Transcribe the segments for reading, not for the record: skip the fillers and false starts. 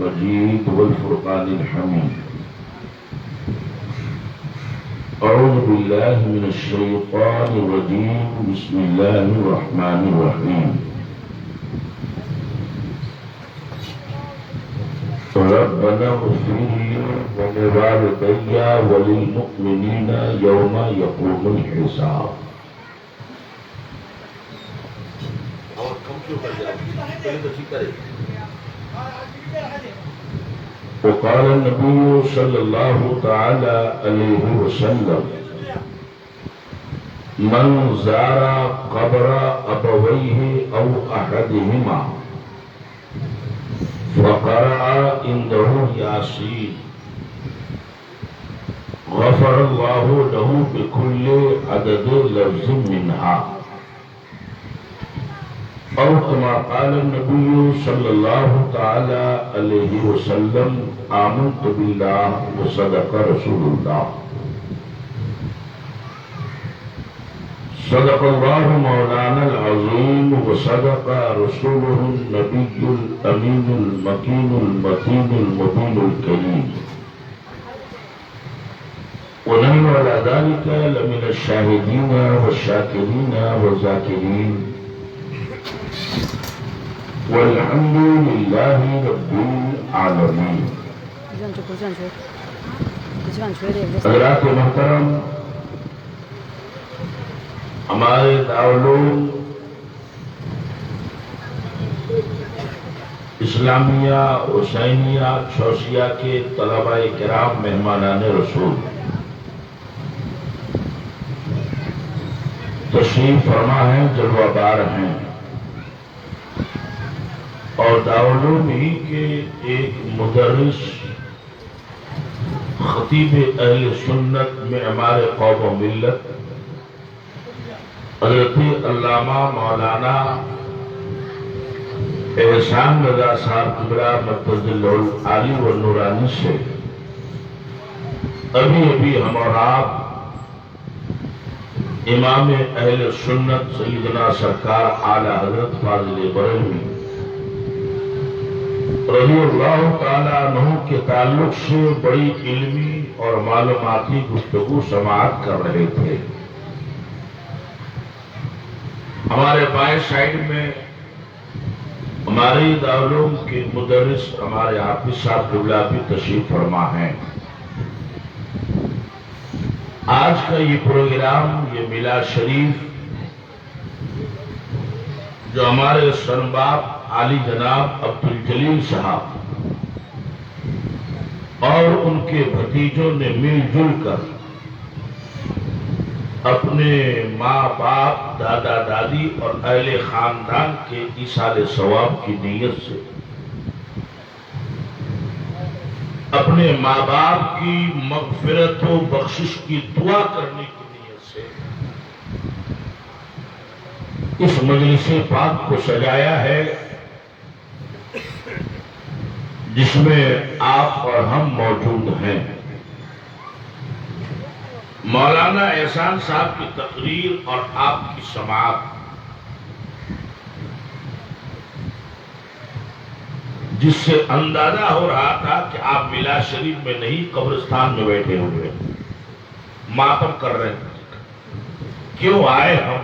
المجيد والفرقان الحميد. أعوذ بالله من الشيطان الرجيم. بسم الله الرحمن الرحيم. ربنا اغفر لي ولوالدي وللمؤمنين يوم يقوم الحساب. وقال النبي صلى الله تعالى عليه وسلم: من زار قبر أبويه أو أحدهما فقرأ عنده ياسين غفر الله له بكل عدد لفظ منها، أو كما قال النبي صلى الله تعالى عليه وسلم: آمنت بالله وصدق رسول الله. صدق الله مولانا العظيم وصدق رسوله النبي الأمين المكين المتين المبين الكريم، ونحن على ذلك لمن الشاهدين والشاكرين والذاكرين، والحمد لله رب العالمين. حضرات محترم، ہمارے دارالعلوم اسلامیہ حسینیہ چوسیہ کے طلباء کرام، مہمانان رسول، تشریف فرما ہیں، جلوہ بار ہیں، اور دارالعلوم ہی کے ایک مدرس، خطیب اہل سنت، معمار قوم و ملت، حضرت علامہ مولانا احسان رضا صاحب قبلہ مرکز العالی و نورانی سے ابھی ہم اور آپ امام اہل سنت سیدنا سرکار اعلی حضرت فاضل بریلوی رضی اللہ تعالیٰ عنہ کے تعلق سے بڑی علمی اور معلوماتی گفتگو سماعت کر رہے تھے. ہمارے بائیں سائڈ میں ہمارے دارالعلوم کے مدرس ہمارے حافظ صاحب قبلہ بھی تشریف فرما ہیں. آج کا یہ پروگرام، یہ میلاد شریف، جو ہمارے سنباب عالی جناب عبدالجلیل صاحب اور ان کے بھتیجوں نے مل جل کر اپنے ماں باپ، دادا دادی اور اہل خاندان کے ایصال ثواب کی نیت سے، اپنے ماں باپ کی مغفرت و بخشش کی دعا کرنے کی نیت سے اس مجلس پاک کو سجایا ہے، جس میں آپ اور ہم موجود ہیں. مولانا احسان صاحب کی تقریر اور آپ کی سماعت جس سے اندازہ ہو رہا تھا کہ آپ میلاد شریف میں نہیں، قبرستان میں بیٹھے ہوئے ماتم کر رہے ہیں. کیوں آئے ہم؟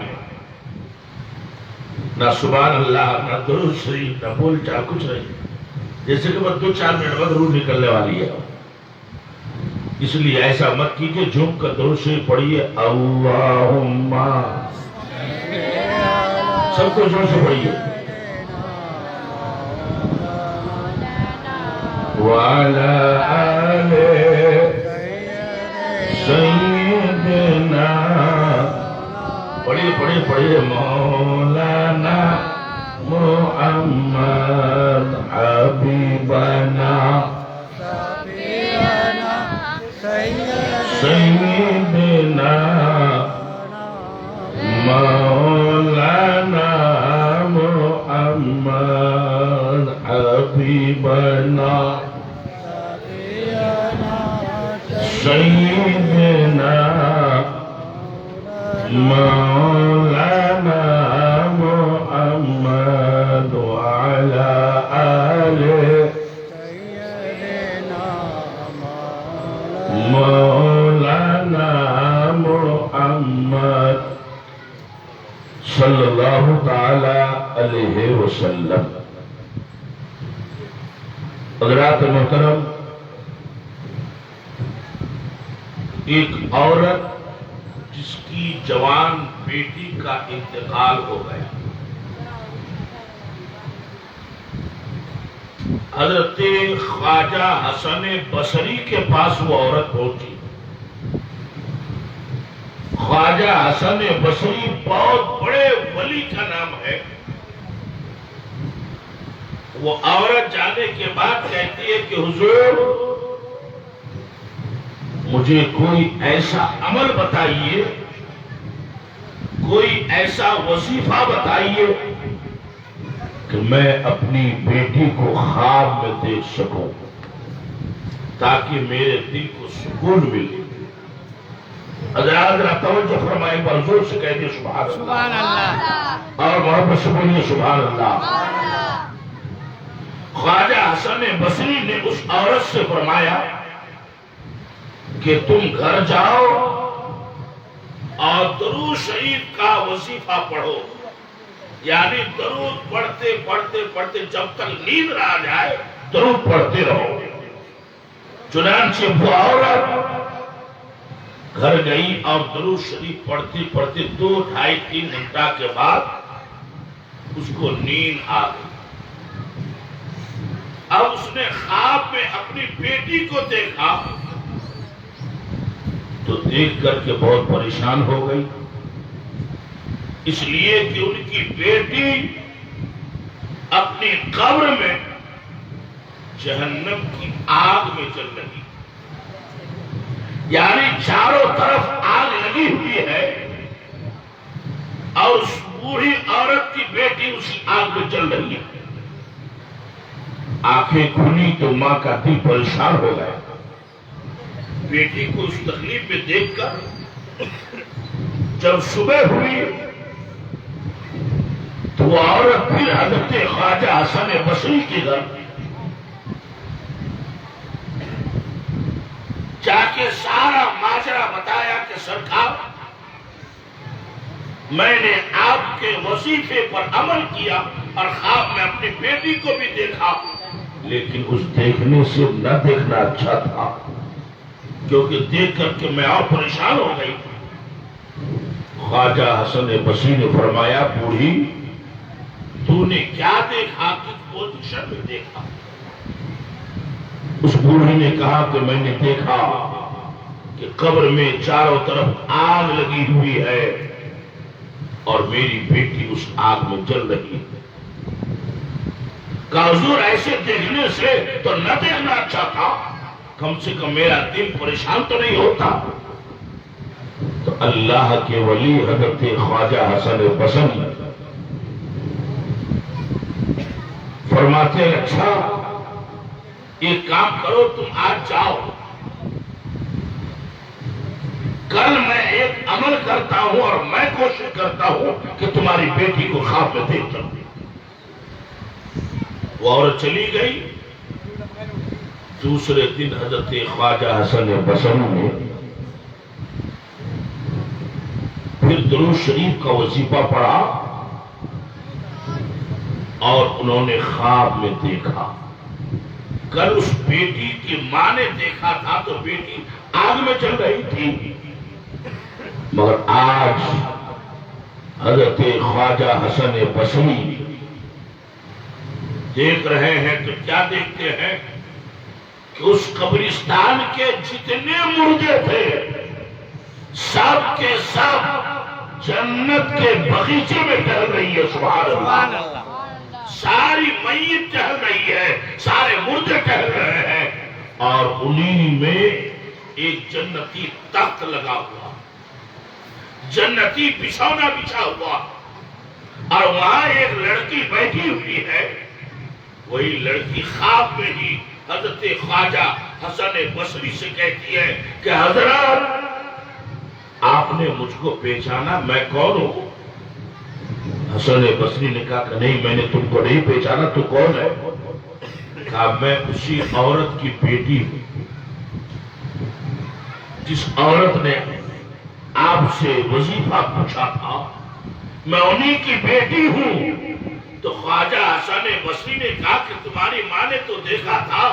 نہ سبحان اللہ، نہ درود شریف، نہ بول چال، کچھ نہیں. جیسے کہ بس 2-4 منٹ بعد روح نکلنے والی ہے. اس لیے ایسا مت کیجیے، جھوم کر درود شریف پڑھیے. اللہم سب کو زور سے پڑھیے. وعلی آل سیدنا، پڑھیے مولانا محمد حبیبنا سیدنا مولانا محمد حبیبنا سیدنا مولانا محمد وعلى آله اللہ تعالی علیہ وسلم۔ حضرات محترم، ایک عورت جس کی جوان بیٹی کا انتقال ہو گیا، حضرت خواجہ حسن بصری کے پاس وہ عورت پہنچی۔ خواجہ حسن بصری بہت بڑے ولی کا نام ہے۔ وہ عورت جانے کے بعد کہتی ہے کہ حضور مجھے کوئی ایسا عمل بتائیے، کوئی ایسا وظیفہ بتائیے کہ میں اپنی بیٹی کو خواب میں دیکھ سکوں تاکہ میرے دل کو سکون ملے۔ حضرات ذرا توجہ فرمائیں، زور سے کہہ دیے سبحان اللہ، اور محبت سے بولیے سبحان اللہ۔ خواجہ حسن بصری نے اس عورت سے فرمایا کہ تم گھر جاؤ اور درود شریف کا وظیفہ پڑھو، یعنی درود پڑھتے پڑھتے پڑھتے جب تک نیند نہ آ جائے درود پڑھتے رہو۔ چنانچہ وہ عورت گھر گئی اور درود شریف پڑھتی پڑھتی 2 ڈھائی 3 گھنٹہ کے بعد اس کو نیند آ گئی۔ اب اس نے خواب میں اپنی بیٹی کو دیکھا تو دیکھ کر کے بہت پریشان ہو گئی، اس لیے کہ ان کی بیٹی اپنی قبر میں جہنم کی آگ میں جل رہی، یعنی چاروں طرف آگ لگی ہوئی ہے اور اس بوڑھی عورت کی بیٹی اسی آگ میں جل رہی ہے۔ آنکھیں کھلی تو ماں کا دل پریشان ہو گیا، بیٹی کو اس تکلیف میں دیکھ کر جب صبح ہوئی تو وہ عورت پھر حضرت خواجہ حسن بصری کے گھر جا کے سارا ماجرا بتایا کہ سرکار میں نے آپ کے وظیفے پر عمل کیا اور خواب میں اپنی بیٹی کو بھی دیکھا، لیکن اس دیکھنے سے نہ دیکھنا اچھا تھا کیونکہ دیکھ کر کے میں اور پریشان ہو گئی۔ خواجہ حسن بصری نے فرمایا بوڑھی تو نے کیا دیکھا، کس پوزیشن میں دیکھا؟ اس بوڑھی نے کہا کہ میں نے دیکھا کہ قبر میں چاروں طرف آگ لگی ہوئی ہے اور میری بیٹی اس آگ میں جل رہی ہے۔ کہا حضور ایسے دیکھنے سے تو نہ دیکھنا اچھا تھا، کم سے کم میرا دل پریشان تو نہیں ہوتا۔ تو اللہ کے ولی حضرت خواجہ حسن بصری فرماتے ہیں اچھا ایک کام کرو، تم آج جاؤ، کل میں ایک عمل کرتا ہوں اور میں کوشش کرتا ہوں کہ تمہاری بیٹی کو خواب میں دیکھ سکوں۔ وہ عورت چلی گئی۔ دوسرے دن حضرت خواجہ حسن بصری نے پھر درود شریف کا وظیفہ پڑھا اور انہوں نے خواب میں دیکھا، کل اس بیٹی کی ماں نے دیکھا تھا تو بیٹی آگ میں چل رہی تھی، مگر آج حضرت خواجہ حسن بصری دیکھ رہے ہیں تو کیا دیکھتے ہیں کہ اس قبرستان کے جتنے مردے تھے سب کے سب جنت کے باغیچے میں ٹہل رہی ہے۔ سبحان اللہ، ساری میت ٹہل رہی ہے، سارے مردے ٹہل رہے ہیں اور انہی میں ایک جنتی تخت لگا ہوا، جنتی بچھونا بچھا ہوا اور وہاں ایک لڑکی بیٹھی ہوئی ہے۔ وہی لڑکی خواب میں ہی حضرت خواجہ حسن بصری سے کہتی ہے کہ حضرت آپ نے مجھ کو پہچانا، میں کون ہوں؟ حسن بصری نے کہا کہ نہیں میں نے تم کو نہیں پہچانا، تو کون ہے؟ کہا میں اسی عورت کی بیٹی ہوں جس عورت نے آپ سے وظیفہ پوچھا تھا، میں انہی کی بیٹی ہوں۔ تو خواجہ حسن بصری نے کہا کہ تمہاری ماں نے تو دیکھا تھا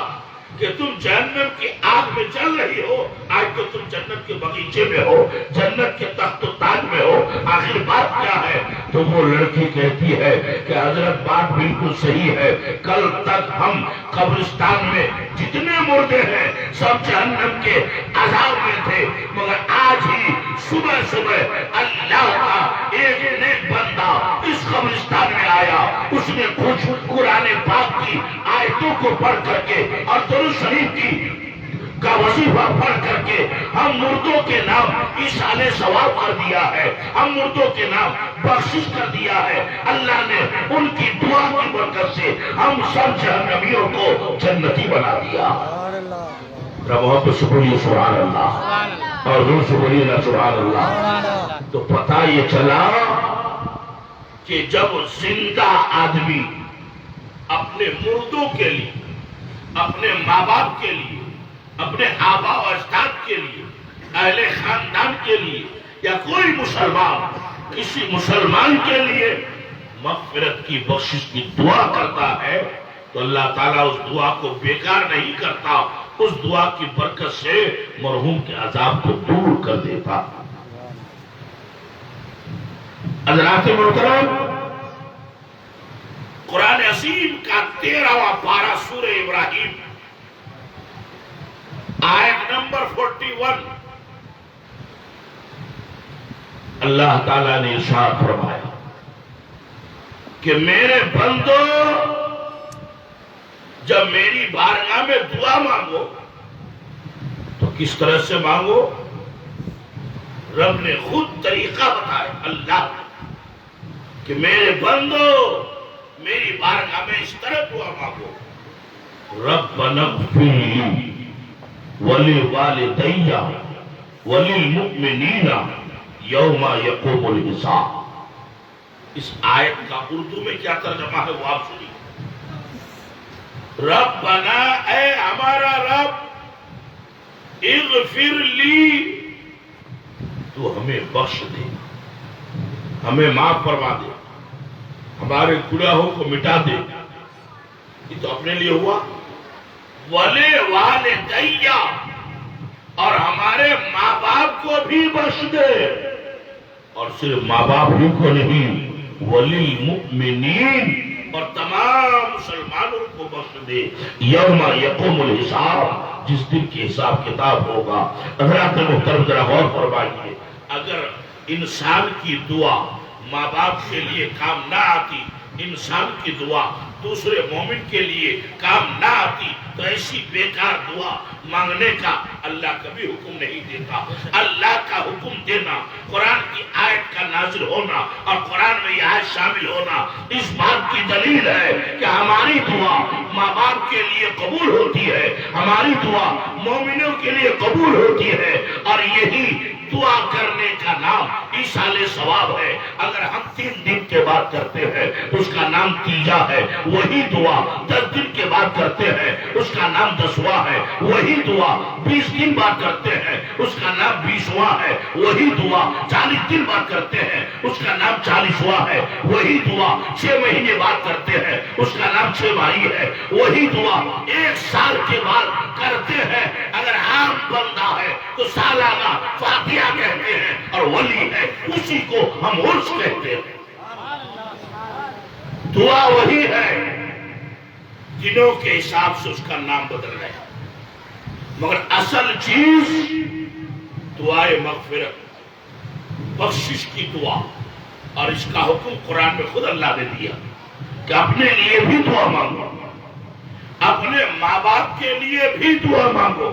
کہ تم جہنم کی آگ میں چل رہی ہو، آج تو تم جنت کے بغیچے میں ہو، جنت کے تخت و تاج میں ہو، آخر بات کیا ہے؟ تو وہ لڑکی کہتی ہے کہ حضرت بات بالکل صحیح ہے، کل تک ہم قبرستان میں جتنے مردے ہیں سب جہنم کے عذاب میں تھے، مگر آج ہی صبح صبح اللہ کا ایک نیک بندہ اس قبرستان میں آیا، اس نے کچھ قرآن پاک کی آیتوں کو پڑھ کر کے اور درود شریف کی کا وظیفہ پڑھ کر کے ہم مردوں کے نام ایصال ثواب کر دیا ہے، ہم مردوں کے نام بخشش کر دیا ہے۔ اللہ نے ان کی دعا کی برکت سے ہم سب جہنمیوں کو جنتی بنا دیا۔ محبت سے بولیے سبحان اللہ، اور زور سے بولیے نا سبحان اللہ۔ تو پتہ یہ چلا کہ جب زندہ آدمی اپنے مردوں کے لیے، اپنے ماں باپ کے لیے، اپنے آبا و اجداد کے لیے، اہل خاندان کے لیے، یا کوئی مسلمان کسی مسلمان کے لیے مغفرت کی بخشش کی دعا کرتا ہے تو اللہ تعالیٰ اس دعا کو بیکار نہیں کرتا، اس دعا کی برکت سے مرحوم کے عذاب کو دور کر دیتا۔ حضرات محترم، قرآن عظیم کا 13واں پارہ سورہ ابراہیم آیت نمبر 41، اللہ تعالیٰ نے ارشاد فرمایا کہ میرے بندو جب میری بارگاہ میں دعا مانگو تو کس طرح سے مانگو؟ رب نے خود طریقہ بتایا اللہ کہ میرے بندو میری بارگاہ میں اس طرح دعا مانگو، ربنا اغفر لی ولوالدی وللمؤمنین یوم یقوم الحساب۔ اس آیت کا اردو میں کیا ترجمہ ہے وہ آپ سنیے۔ ربنا، اے ہمارا رب، اغفر لی، تو ہمیں بخش دے، ہمیں معاف فرما دے، ہمارے گناہوں کو مٹا دے۔ یہ تو اپنے لیے ہوا۔ وَلِوَالِدَيَّ، اور ہمارے ماں باپ کو بھی بخش دے، اور صرف ماں باپ ہی کو نہیں، وَلِلْمُؤْمِنِينَ، اور تمام مسلمانوں کو بخش دے، یوم یقوم الحساب، جس دن کی حساب کتاب ہوگا۔ حضرات محترم ذرا غور فرمائیے، اگر انسان کی دعا ماں باپ کے لیے کام نہ آتی، انسان کی دعا دوسرے مومن کے لیے کام نہ آتی، تو ایسی بیکار دعا مانگنے کا اللہ کبھی حکم نہیں دیتا۔ اللہ کا حکم دینا، قرآن کی آیت کا نازل ہونا اور قرآن میں یہ آیت شامل ہونا اس بات کی دلیل ہے کہ ہماری دعا ماں باپ کے لیے قبول ہوتی ہے، ہماری دعا مومنوں کے لیے قبول ہوتی ہے، اور یہی دعا کرنے کا نام ایصال ثواب ہے۔ اگر ہم 3 دن کے بعد کرتے ہیں اس کا نام تیجا ہے، وہی دعا 10 دن کے بعد کرتے ہیں اس کا نام 10واں ہے، وہی دعا 20 دن بعد کرتے ہیں اس کا نام 20واں ہے، وہی دعا 40 دن بعد کرتے ہیں اس کا نام 40واں ہے، وہی دعا 6 مہینے بعد کرتے ہیں اس کا نام 6 ماہی ہے، وہی دعا 1 سال کے بعد کرتے ہیں۔ اگر عام بندہ ہے تو سالانہ فاتحہ کہتے ہیں، اور ولی ہے اسی کو ہم عرس کہتے ہیں۔ دعا وہی ہے، دنوں کے حساب سے اس کا نام بدل گیا، مگر اصل چیز دعائے مغفرت، بخشش کی دعا، اور اس کا حکم قرآن میں خود اللہ نے دیا کہ اپنے لیے بھی دعا مانگو، اپنے ماں باپ کے لیے بھی دعا مانگو،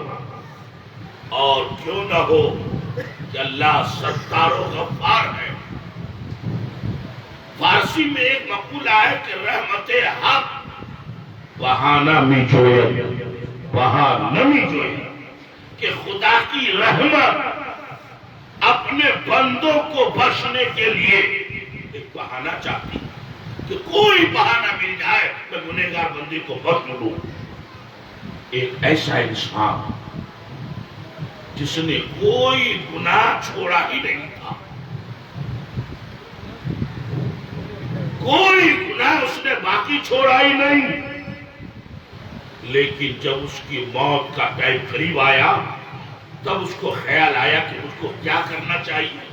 اور کیوں نہ ہو کہ اللہ ستار و غفار ہے۔ فارسی میں ایک مقولہ ہے کہ رحمت حق وہاں نمی جوئے، وہاں نمی جوئے، کہ خدا کی رحمت اپنے بندوں کو بخشنے کے لیے ایک بہانہ چاہتی، کہ کوئی بہانہ مل جائے میں گنہگار بندے کو بخش لوں۔ ایک ایسا انسان جس نے کوئی گناہ چھوڑا ہی نہیں تھا، کوئی گناہ اس نے باقی چھوڑا ہی نہیں. لیکن جب اس کی موت کا ٹائم قریب آیا تب اس کو خیال آیا کہ مجھ کو کیا کرنا چاہیے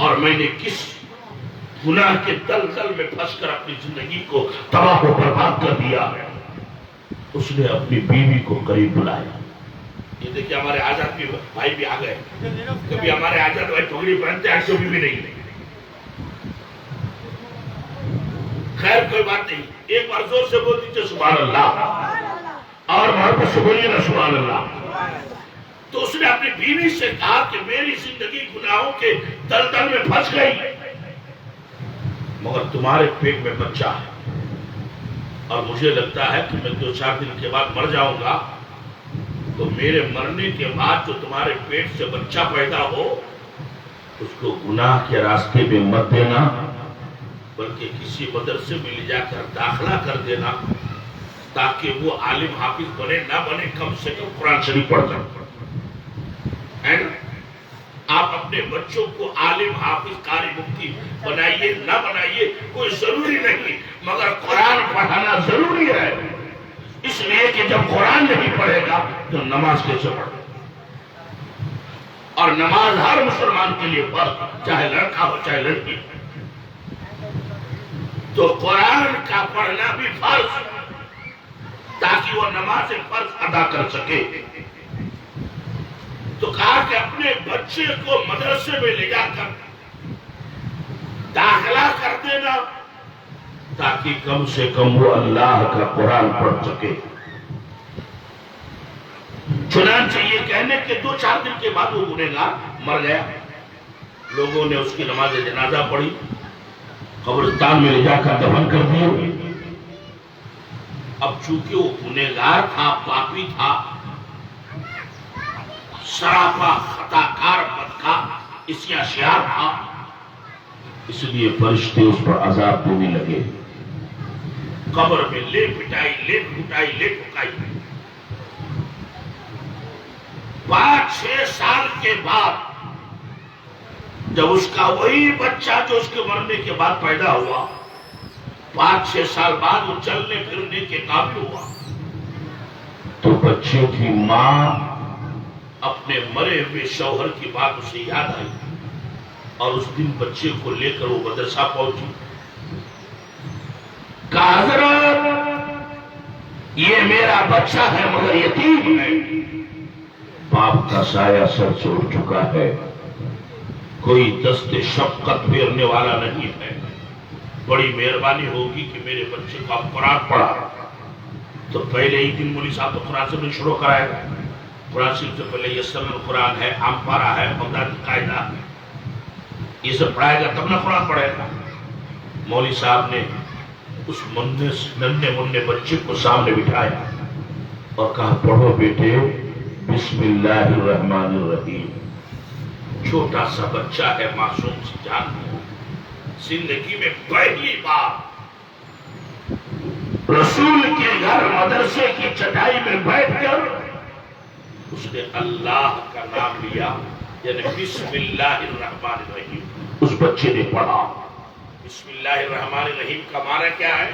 اور میں نے کس گناہ کے دلدل میں پھنس کر اپنی زندگی کو تباہ و برباد کر دیا ہے. اس نے اپنی بیوی کو قریب بلایا. یہ دیکھیں ہمارے آزاد بھائی بھی آ گئے. کبھی ہمارے آزاد بھائی پگڑی پہنتے ہیں کبھی بھی نہیں. خیر کوئی بات نہیں. ایک بار زور سے بول دیجیے سبحان اللہ اور محبت سے بولیے نا سبحان اللہ. تو اس نے اپنی بیوی سے کہا کہ میری زندگی گناہوں کے دلدل میں پھنس گئی مگر تمہارے پیٹ میں بچہ ہے اور مجھے لگتا ہے کہ میں 2-4 دن کے بعد مر جاؤں گا. تو میرے مرنے کے بعد جو تمہارے پیٹ سے بچہ پیدا ہو اس کو گناہ کے راستے میں مت دینا بلکہ کسی مدرسے میں لے جا کر داخلہ کر دینا تاکہ وہ عالم حافظ بنے نہ بنے کم سے کم قرآن شریف پڑھ کر. آپ اپنے بچوں کو عالم حافظ قاری مفتی بنائیے نہ بنائیے کوئی ضروری نہیں مگر قرآن پڑھانا ضروری ہے. اس لیے کہ جب قرآن نہیں پڑھے گا تو نماز کیسے پڑھے. اور نماز ہر مسلمان کے لیے فرض چاہے لڑکا ہو چاہے لڑکی. تو قرآن کا پڑھنا بھی فرض تاکہ وہ نماز فرض ادا کر سکے. تو کہا کہ اپنے بچے کو مدرسے میں لے جا کر داخلہ کر دینا تاکہ کم سے کم وہ اللہ کا قرآن پڑھ سکے. چنانچہ یہ کہنے کہ 2-4 دن کے بعد وہ گنہگار مر گیا. لوگوں نے اس کی نماز جنازہ پڑھی قبرستان میں لے جا کر دفن کر دیا. اب چونکہ وہ گنہگار تھا پاپی تھا سراپا خطا کار بدکار اسیا شیار تھا اس لیے فرشتے اس پر عذاب دینے لگے. قبر میں لے پٹائی لے پھٹائی لے پھکائی. 5-6 سال کے بعد جب اس کا وہی بچہ جو اس کے مرنے کے بعد پیدا ہوا 5-6 سال بعد وہ چلنے پھرنے کے قابل ہوا تو بچے کی ماں اپنے مرے ہوئے شوہر کی بات اسے یاد آئی اور اس دن بچے کو لے کر وہ مدرسہ پہنچی. کہا حضرت یہ میرا بچہ ہے مگر یتیم ہے. باپ کا سایہ سر سے اٹھ چکا ہے. کوئی دست شفقت پھیرنے والا نہیں ہے. بڑی مہربانی ہوگی کہ میرے بچے کو آپ قرآن پڑھا. تو پہلے ہی دن مولوی صاحب تو قرآن سے شروع کرائے گا. قرآن شریف سے پہلے یسر القرآن ہے عام پارہ ہے بغدادی قاعدہ یہ سب پڑھائے گا تب نہ قرآن پڑھے گا. مولوی صاحب نے اس ننھے منھے بچے کو سامنے بٹھایا اور کہا پڑھو بیٹے بسم اللہ الرحمن الرحیم. چھوٹا سا بچہ ہے معصوم سی جان زندگی میں پہلی بار رسول کے گھر مدرسے کی چٹائی میں بیٹھ کر اس نے اللہ کا نام لیا یعنی بسم اللہ الرحمن الرحیم. اس بچے نے پڑھا. بسم اللہ الرحمن الرحیم کا معنی کیا ہے؟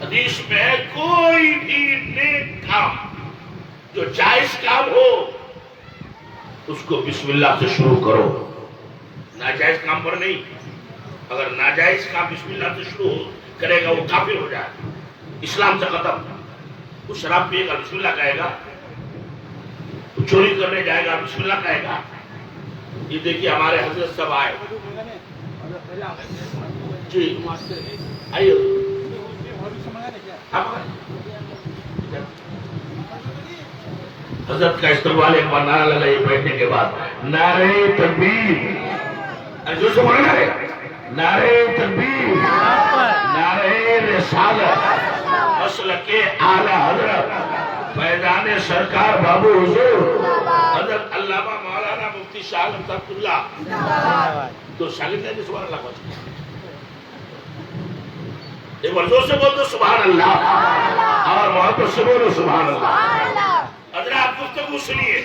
حدیث میں ہے کوئی بھی نیک کام جو جائز کام ہو اس کو بسم اللہ سے شروع کرو. ناجائز کام پر نہیں. اگر ناجائز کام بسم اللہ سے شروع کرے گا وہ کافر ہو جائے اسلام سے ختم. وہ شراب پیے گا بسم اللہ کہے گا. وہ چوری کرنے جائے گا بسم اللہ کہے گا. یہ دیکھیے ہمارے حضرت صاحب آئے جی آئیے حضرت کا استقبال ایک بار نعرہ لگا یہ بیٹھنے کے بعد نعرہ تکبیر جو سے بولنا ہے نعرہ تکبیر نعرہ رسالت مسلک اعلی حضرت فیضان سرکار بابو حضور حضرت علامہ مولانا مفتی شاہ عبد اللہ تو شاگرد ہے سبحان اللہ پہنچ ایک بار زور سے بول دو سبحان اللہ اور محبت سے بولو سبحان اللہ. حضرات گفتگو سنیے.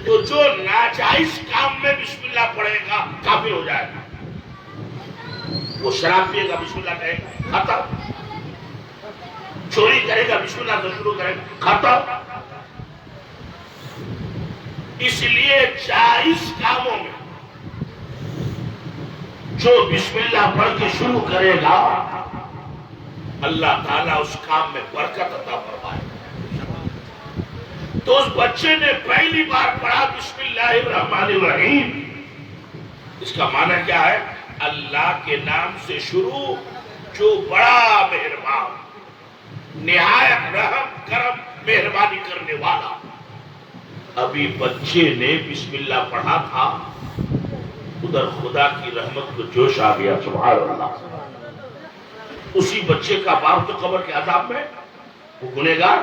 تو جو ناجائز کام میں بسم اللہ پڑھے گا کافر ہو جائے گا. وہ شراب پیے گا بسم اللہ کہے گا ختم، چوری کرے گا بسم اللہ سے شروع کرے گا ختم۔ اس لیے جائز کاموں میں جو بسم اللہ پڑھ کے شروع کرے گا اللہ تعالیٰ اس کام میں برکت عطا فرمائے۔ تو اس بچے نے پہلی بار پڑھا بسم اللہ الرحمن الرحیم، اس کا معنی کیا ہے؟ اللہ کے نام سے شروع جو بڑا مہربان، نہایت رحم کرم مہربانی کرنے والا۔ ابھی بچے نے بسم اللہ پڑھا تھا، ادھر خدا کی رحمت کو جوش آ گیا، سبحان اللہ۔ اسی بچے کا باپ تو قبر کے عذاب میں، وہ گنہگار۔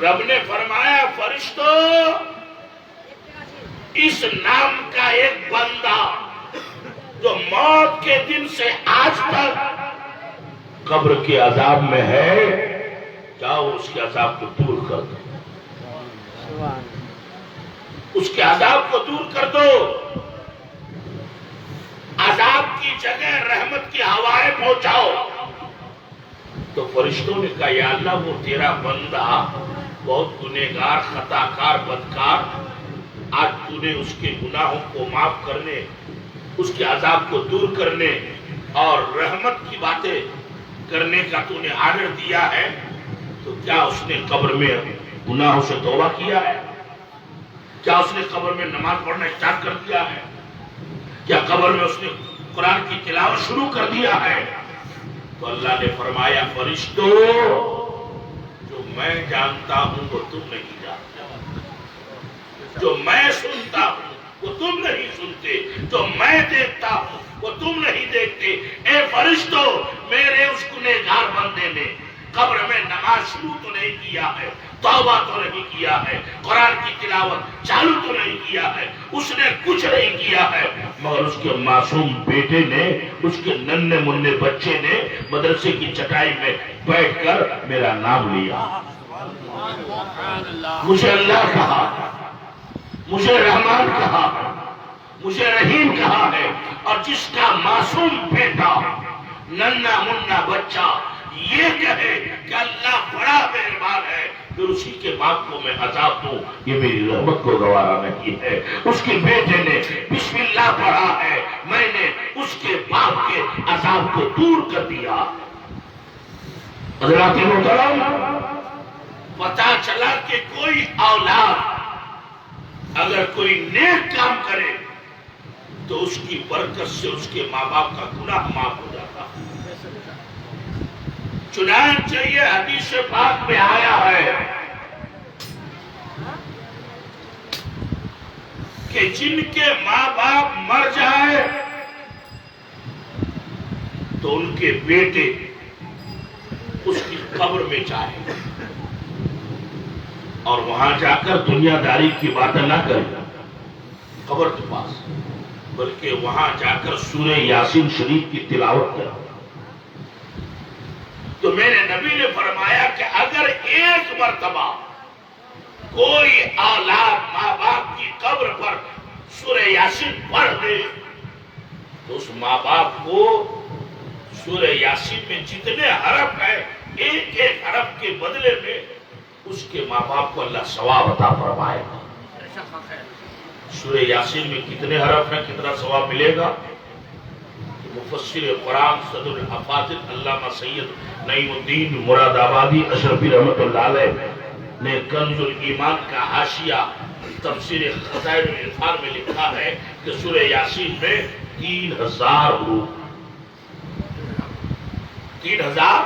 رب نے فرمایا فرشتوں اس نام کا ایک بندہ جو موت کے دن سے آج تک قبر کے عذاب میں ہے، جاؤ اس کے عذاب کو دور کر دو، اس کے عذاب کو دور کر دو۔ عذاب کی جگہ رحمت کی ہوائیں پہنچاؤ۔ تو فرشتوں نے کہا یا اللہ وہ تیرا بندہ بہت گنہگار، خطاکار، بدکار، آج تو نے اس کے گناہوں کو معاف کرنے، اس کے عذاب کو دور کرنے اور رحمت کی باتیں کرنے کا تو نے آرڈر دیا ہے، تو کیا اس نے قبر میں گناہوں سے توبہ کیا ہے؟ کیا اس نے قبر میں نماز پڑھنا اسٹارٹ کر دیا ہے؟ کیا قبر میں اس نے قرآن کی تلاوت شروع کر دیا ہے؟ تو اللہ نے فرمایا فرشتوں جو میں جانتا ہوں وہ تم نہیں جانتے، جو میں سنتا ہوں وہ تم نہیں سنتے، جو میں دیکھتا ہوں وہ تم نہیں دیکھتے۔ اے فرشتوں میرے اس گنہگار بندے نے قبر میں نماز شروع تو نہیں کیا ہے، توبہ تو نہیں کیا ہے، قرآن کی تلاوت چالو تو نہیں کیا ہے، اس نے کچھ نہیں کیا ہے، مگر اس کے معصوم بیٹے نے، اس کے ننھے منھے بچے نے مدرسے کی چٹائی میں بیٹھ کر میرا نام لیا، مجھے اللہ کہا، مجھے رحمان کہا، مجھے رحیم کہا ہے۔ اور جس کا معصوم بیٹا، ننھا منھا بچہ یہ کہے کہ اللہ بڑا مہربان ہے، پھر اسی کے باپ کو میں عذاب دوں، یہ میری رحمت کو گوارا نہیں ہے۔ اس کے بیٹے نے بسم اللہ پڑھا ہے، میں نے اس کے باپ کے عذاب کو دور کر دیا۔ حضرات محترم پتا چلا کہ کوئی اولاد اگر کوئی نیک کام کرے تو اس کی برکت سے اس کے ماں باپ کا گناہ معاف ہو جاتا ہے۔ چنانچہ یہ حدیث پاک میں آیا ہے کہ جن کے ماں باپ مر جائے تو ان کے بیٹے اس کی قبر میں جائیں اور وہاں جا کر دنیا داری کی باتیں نہ کریں قبر کے پاس، بلکہ وہاں جا کر سورہ یاسین شریف کی تلاوت کریں۔ تو میرے نبی نے فرمایا کہ اگر ایک مرتبہ کوئی اولاد ماں باپ کی قبر پر سورہ یاسین پڑھ دے تو اس ماں باپ کو سورہ یاسین میں جتنے حرف ہیں ایک ایک حرف کے بدلے میں اس کے ماں باپ کو اللہ ثواب عطا فرمائے گا۔ سورہ یاسین میں کتنے حرف ہیں، کتنا ثواب ملے گا؟ مفسر قرآن صدر الحفاظت علامہ سید نعیم الدین مراد آبادی اشرفی رحمۃ اللہ علیہ نے کنز الایمان کا حاشیہ تفسیر خزائن العرفان میں لکھا ہے کہ سورہ یاسین میں 3000 حروف، 3000۔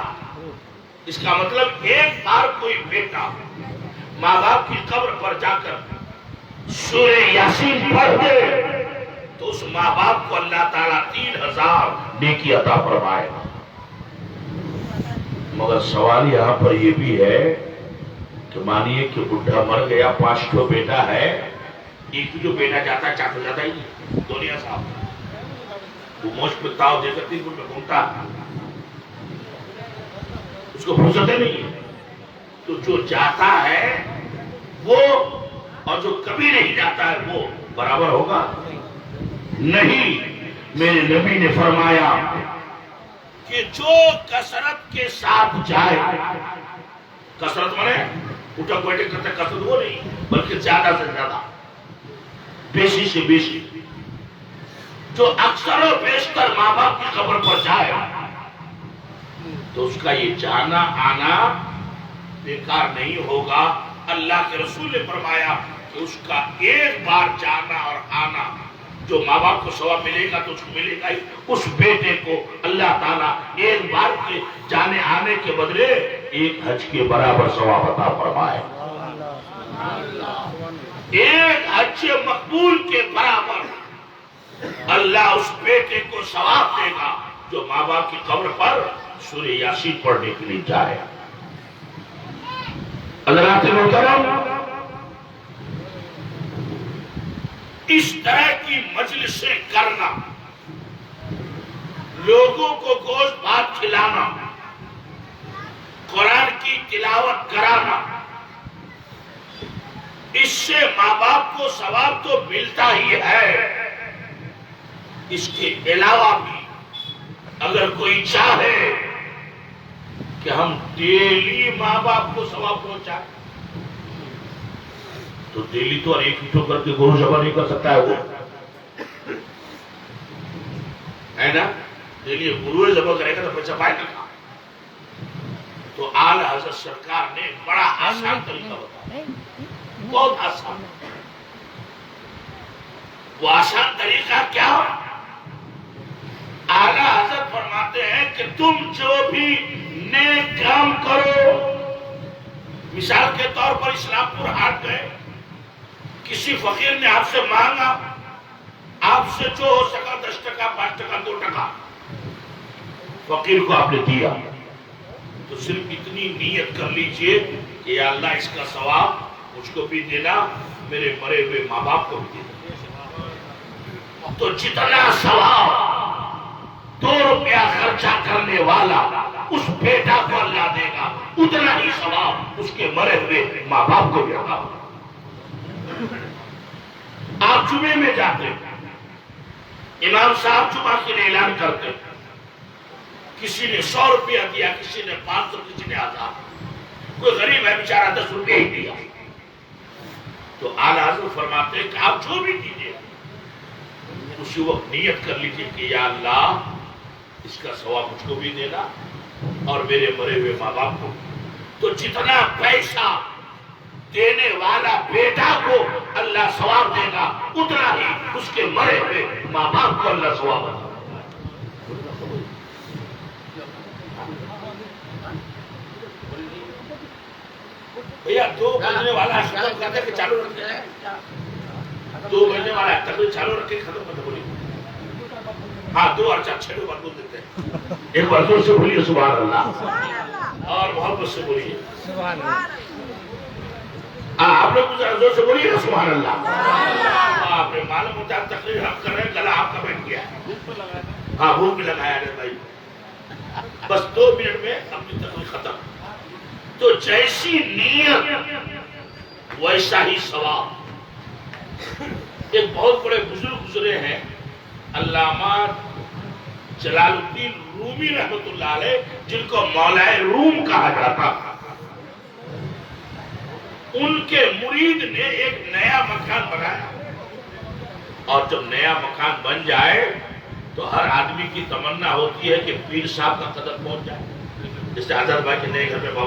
اس کا مطلب ایک بار کوئی بیٹا ماں باپ کی قبر پر جا کر سورہ یاسین پڑھ دے تو اس ماں باپ کو اللہ تعالیٰ 3000 نیکی عطا فرمائے گا۔ مگر سوال یہاں پر یہ بھی ہے کہ مانیے کہ بڈھا مر گیا، 5 بیٹا ہے، ایک جو بیٹا جاتا ہے 4 جاتا ہی نہیں، دنیا صاحب وہ موش پہ تاؤ دے کر 3 میں گھومتا ہے، اس کو فرصت نہیں ہے۔ تو جو جاتا ہے وہ اور جو کبھی نہیں جاتا ہے وہ برابر ہوگا نہیں۔ میرے نبی نے فرمایا کہ جو کثرت کے ساتھ جائے، کثرت مانے اٹھا بیٹھے کرتے کثرت وہ نہیں، بلکہ زیادہ سے زیادہ، بیشی سے بیشی، جو اکثر و بیشتر ماں باپ کی قبر پر جائے تو اس کا یہ جانا آنا بیکار نہیں ہوگا۔ اللہ کے رسول نے فرمایا کہ اس کا ایک بار جانا اور آنا جو ماں باپ کو ثواب ملے گا تو اس کو ملے گا ہی، اس بیٹے کو اللہ تعالیٰ ایک بار کے جانے آنے کے بدلے ایک حج کے برابر ثواب عطا فرمائے، ایک حج مقبول کے برابر اللہ اس بیٹے کو ثواب دے گا جو ماں باپ کی قبر پر سورہ یاسین پڑھنے کے لیے جائے۔ حضرات محترم، اس طرح کی مجلسیں کرنا، لوگوں کو گوشت بھات کھلانا، قرآن کی تلاوت کرانا، اس سے ماں باپ کو ثواب تو ملتا ہی ہے، اس کے علاوہ بھی اگر کوئی چاہے کہ ہم ڈیلی ماں باپ کو ثواب پہنچائیں تو ڈیلی تو اور ایک ہی کر کے گرو ذبح نہیں کر سکتا ہے وہ، ہے نا؟ ڈیلی گرو ذبح کرے گا تو پیسہ پائے گا۔ تو اعلی حضرت سرکار نے بڑا آسان طریقہ بتایا، بہت آسان۔ وہ آسان طریقہ کیا؟ اعلی حضرت فرماتے ہیں کہ تم جو بھی نیک کام کرو، مثال کے طور پر اسلام پور ہاٹ گئے، کسی فقیر نے آپ سے مانگا، آپ سے جو ہو سکا 10 ٹکا 5 ٹکا 2 ٹکا فقیر کو آپ نے دیا، تو صرف اتنی نیت کر لیجئے کہ یا اللہ اس کا ثواب مجھ کو بھی دینا، میرے مرے ہوئے ماں باپ کو بھی دینا۔ تو جتنا ثواب 2 روپیہ خرچہ کرنے والا اس بیٹا کو اللہ دے گا، اتنا ہی ثواب اس کے مرے ہوئے ماں باپ کو بھی ہوگا۔ آپ جمعے میں جاتے، امام صاحب جمعہ کے لیے اعلان کرتے، کسی نے 100 روپیہ دیا، کسی نے 500، کسی نے 1000، کوئی غریب ہے بیچارہ 10 روپیہ ہی دیا، تو اعلیٰ حضرت فرماتے ہیں کہ آپ جو بھی دیجئے اسی وقت نیت کر لیجئے کہ یا اللہ اس کا ثواب مجھ کو بھی دینا اور میرے مرے ہوئے ماں باپ کو۔ تو جتنا پیسہ دینے والا بیٹا کو اللہ ثواب دے گا، اتنا ہی اس کے مرے ہوئے ماں باپ کو اللہ ثواب دے گا۔ بھیا 2 بجنے والا ختم کرتے کہ چالو رکھتے ہیں؟ 2 بجنے والا تقریر چالو رکھے ختم کرتے بولی؟ ہاں 2 اور 4 6 بار بول دیتے ہیں۔ ایک بار زور سے بولیے سبحان اللہ، اور محبت سے بولیے سبحان اللہ۔ آپ لوگ زور سے بولیے سبحان اللہ۔ آپ نے معلوم ہوتا ہے تقریر ہم کر رہے ہیں، گلا آپ کا بیٹھ گیا ہے، ہاں بھوک بھی لگایا ہے بھائی، بس 2 منٹ میں اپنی تقریر ختم۔ تو جیسی نیت ویسا ہی ثواب۔ ایک بہت بڑے بزرگ گزرے ہیں، علامہ جلال الدین رومی رحمت اللہ علیہ، جن کو مولا روم کہا جاتا۔ ان کے مرید نے ایک نیا مکان بنایا، اور جب نیا مکان بن جائے تو ہر آدمی کی تمنا ہوتی ہے کہ پیر صاحب کا قدم پہنچ جائے۔ جیسے آزاد بھائی کے نئے گھر میں